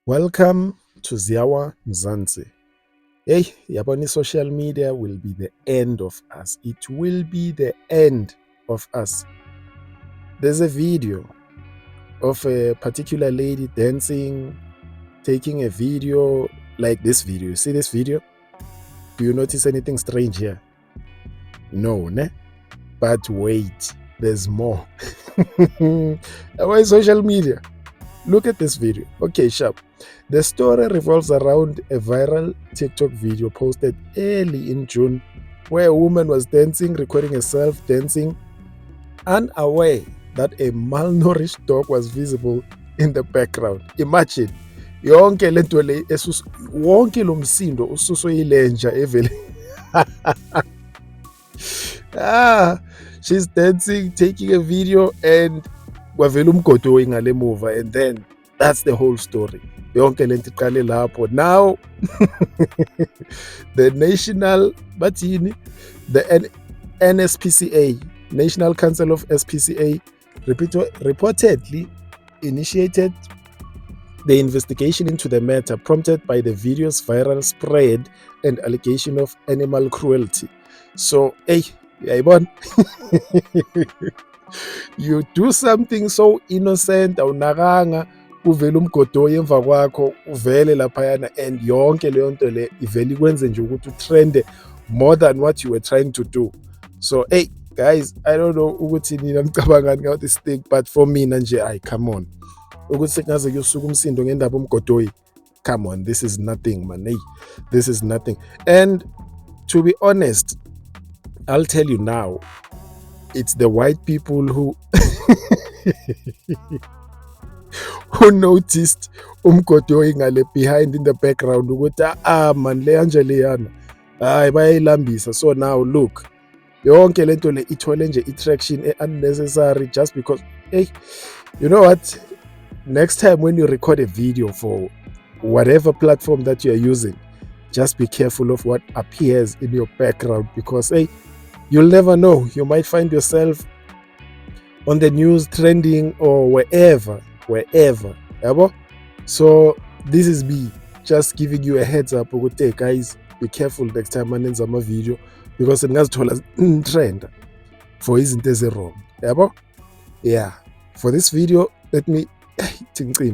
Welcome to Ziawa Mzansi. Hey, yabona social media will be the end of us. It will be the end of us. There's a video of a particular lady dancing, taking a video like this video. You see this video? Do you notice anything strange here? No, ne? But wait, there's more. Why social media? Look at this video. Okay, sharp. The story revolves around a viral TikTok video posted early in June where a woman was dancing, recording herself dancing, unaware that a malnourished dog was visible in the background. Imagine, yonke lento le wonke lo msindo ususwe ilenja evele. She's dancing, taking a video, and kwavela umgodo ngale muva, and then that's the whole story. Yonke lento iqale lapho. Now the NSPCA, National Council of SPCA, reportedly initiated the investigation into the matter, prompted by the video's viral spread and allegation of animal cruelty. So, hey, yayibona. You do something so innocent, awunakanga, uvele umgodoyi emva kwakho, uvele laphayana, and yonke leyo nto le ivele ikwenze nje ukuthi utrende more than what you were trying to do. So, hey, guys, I don't know ukuthi nina nicabangani about this thing, but for mina nje, come on. Ukuthi sekunaze kuyosuka umsindo ngendaba umgodoyi. Come on, this is nothing, man. Hey, this is nothing. And to be honest, I'll tell you now, it's the white people who who noticed umgodoyi ngale behind in the background ukuthi man le anje leyana hayi bayayilambisa. So now look, yonke lento le ithole nje attraction unnecessary just because, hey, you know what, next time when you record a video for whatever platform that you are using, just be careful of what appears in your background, because hey, you'll never know, you might find yourself on the news, trending, or wherever. Yabo? So this is me just giving you a heads up ukuthi, guys, be careful next time manenza ama video, because ngazithola trend for izinto ezirong. Yabo? Yeah, for this video let me cima